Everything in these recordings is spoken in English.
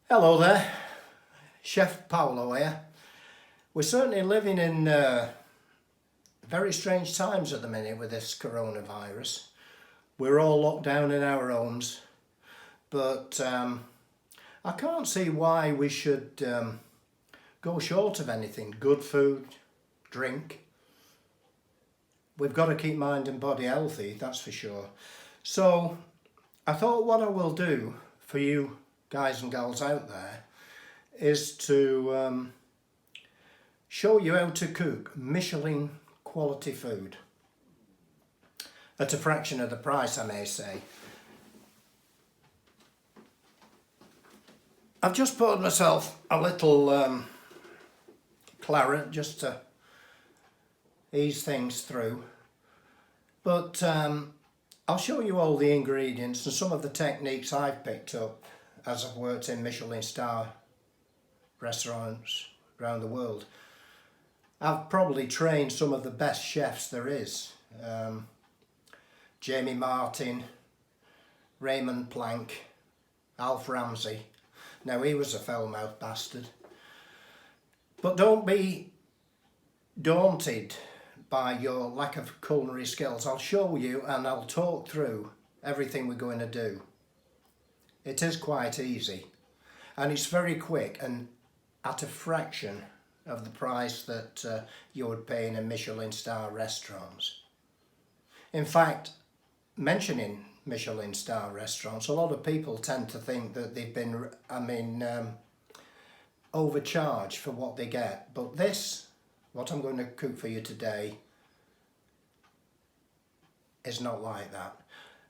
Hello there, Chef Paulo here. We're certainly living in very strange times at the minute with this coronavirus. We're all locked down in our homes, but I can't see why we should go short of anything. Good food, drink. We've got to keep mind and body healthy, that's for sure. So I thought what I will do for you guys and girls out there is to show you how to cook Michelin quality food at a fraction of the price, I may say. I've just poured myself a little claret just to ease things through, but I'll show you all the ingredients and some of the techniques I've picked up as I've worked in Michelin star restaurants around the world. I've probably trained some of the best chefs there is. Jamie Martin, Raymond Plank, Alf Ramsey. Now he was a foul-mouthed bastard. But don't be daunted by your lack of culinary skills. I'll show you and I'll talk through everything we're going to do. It is quite easy and it's very quick and at a fraction of the price that you would pay in a Michelin star restaurants. In fact, mentioning Michelin star restaurants, a lot of people tend to think that they've been, overcharged for what they get. But this, what I'm going to cook for you today, is not like that.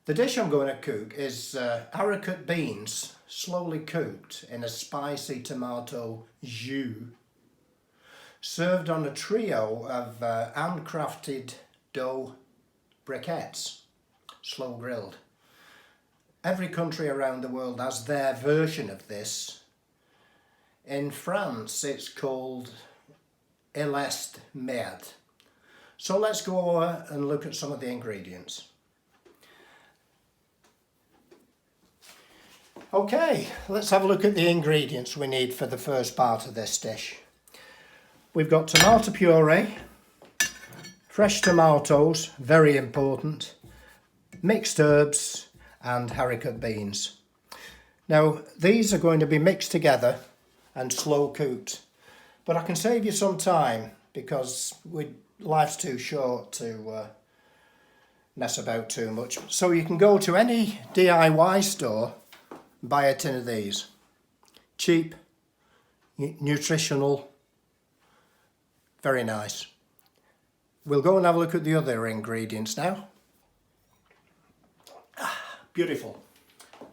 The dish I'm going to cook is haricot beans, slowly cooked in a spicy tomato jus, served on a trio of handcrafted dough briquettes, slow grilled. Every country around the world has their version of this. In France it's called Elest Merde. So let's go and look at some of the ingredients. Okay, let's have a look at the ingredients we need for the first part of this dish. We've got tomato puree, fresh tomatoes, very important, mixed herbs and haricot beans. Now these are going to be mixed together and slow cooked, but I can save you some time because life's too short to mess about too much. So you can go to any DIY store, buy a tin of these. Cheap, nutritional, very nice. We'll go and have a look at the other ingredients now. Beautiful.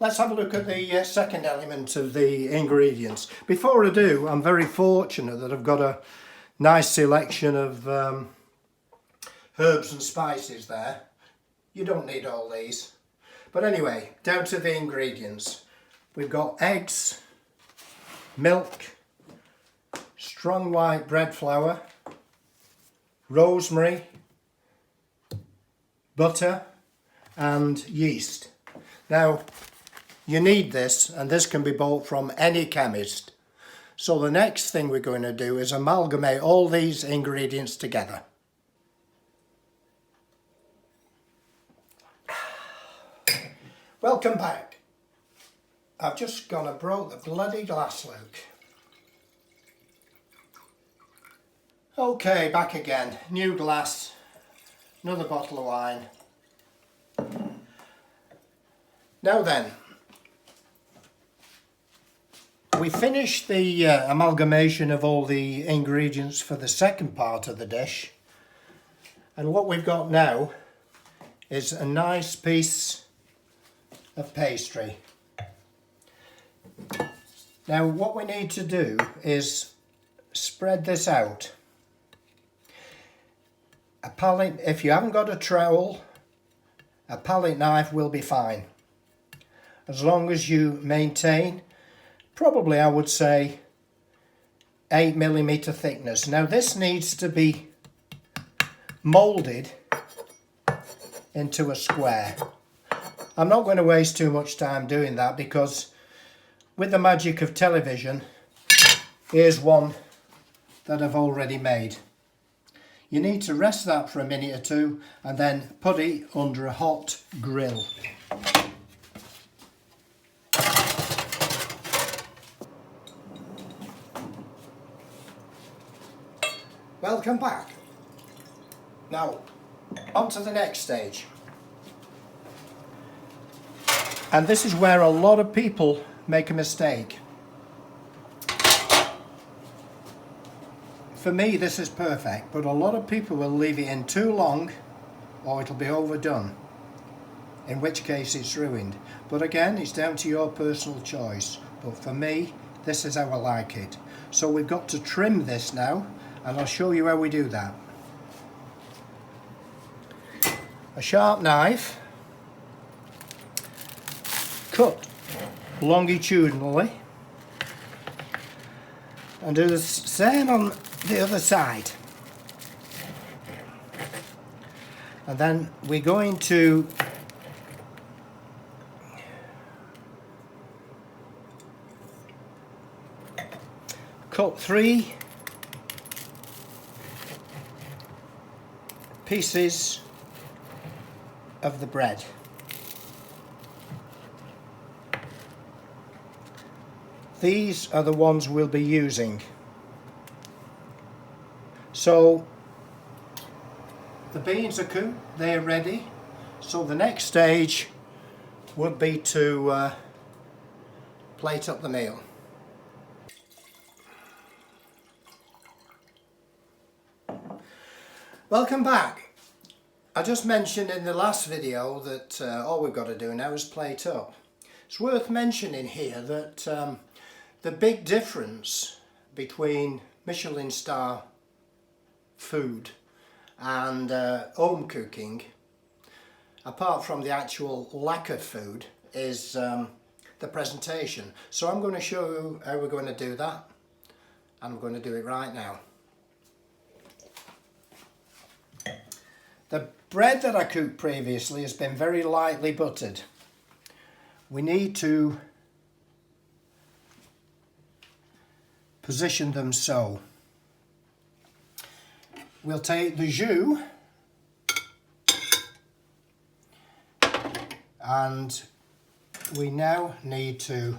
Let's have a look at the second element of the ingredients. Before I do, I'm very fortunate that I've got a nice selection of herbs and spices there. You don't need all these. But anyway, down to the ingredients. We've got eggs, milk, strong white bread flour, rosemary, butter and yeast. Now you need this, and this can be bought from any chemist. So the next thing we're going to do is amalgamate all these ingredients together. Welcome back. I've just gone and broke the bloody glass, Luke. Okay, back again. New glass, another bottle of wine. Now then, we finished the amalgamation of all the ingredients for the second part of the dish. And what we've got now is a nice piece of pastry. Now what we need to do is spread this out. A palette, if you haven't got a trowel, a palette knife will be fine. As long as you maintain, probably I would say 8mm thickness. Now this needs to be moulded into a square. I'm not going to waste too much time doing that because with the magic of television, here's one that I've already made. You need to rest that for a minute or two and then put it under a hot grill. Welcome back. Now, on to the next stage. And this is where a lot of people make a mistake. For me, this is perfect, but a lot of people will leave it in too long or it'll be overdone, in which case it's ruined. But again, it's down to your personal choice. But for me, this is how I like it. So we've got to trim this now, and I'll show you how we do that. A sharp knife, cut longitudinally, and do the same on the other side. And then we're going to cut 3 pieces of the bread. These are the ones we'll be using. So the beans are cooked, they're ready. So the next stage would be to plate up the meal. Welcome back. I just mentioned in the last video that all we've got to do now is plate up. It's worth mentioning here that the big difference between Michelin star food and home cooking, apart from the actual lack of food, is the presentation. So I'm going to show you how we're going to do that, and I'm going to do it right now. The bread that I cooked previously has been very lightly buttered. We need to position them so. We'll take the jus and we now need to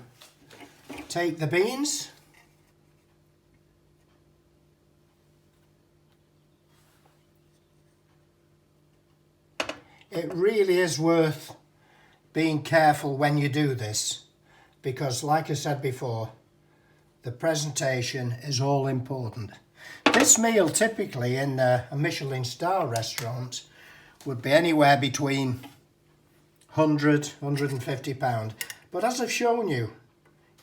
take the beans . It really is worth being careful when you do this, because like I said before, the presentation is all important. This meal typically in a Michelin star restaurant would be anywhere between £100, £150. But as I've shown you,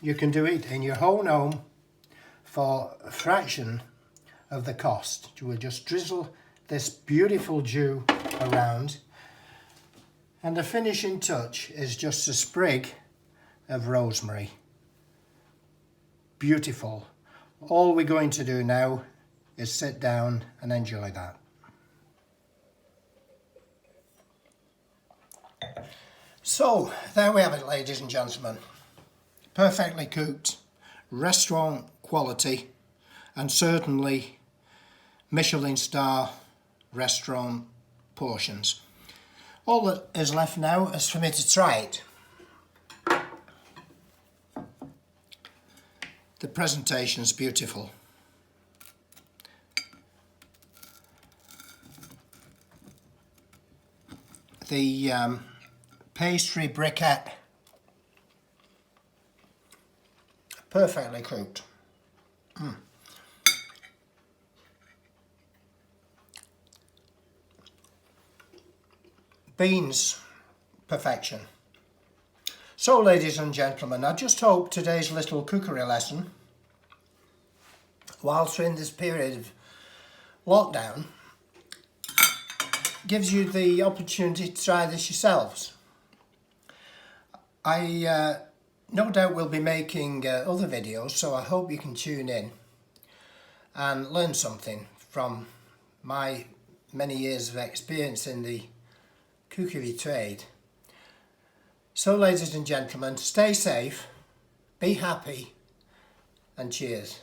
you can do it in your own home for a fraction of the cost. You will just drizzle this beautiful jus around, and the finishing touch is just a sprig of rosemary. Beautiful. All we're going to do now is sit down and enjoy that. So there we have it, ladies and gentlemen. Perfectly cooked, restaurant quality, and certainly Michelin star restaurant portions. All that is left now is for me to try it. The presentation's beautiful. The pastry briquette, perfectly cooked. Beans, perfection. So ladies and gentlemen, I just hope today's little cookery lesson, whilst we're in this period of lockdown, gives you the opportunity to try this yourselves. I no doubt will be making other videos, so I hope you can tune in and learn something from my many years of experience in the cookery trade. So ladies and gentlemen, stay safe be happy, and cheers.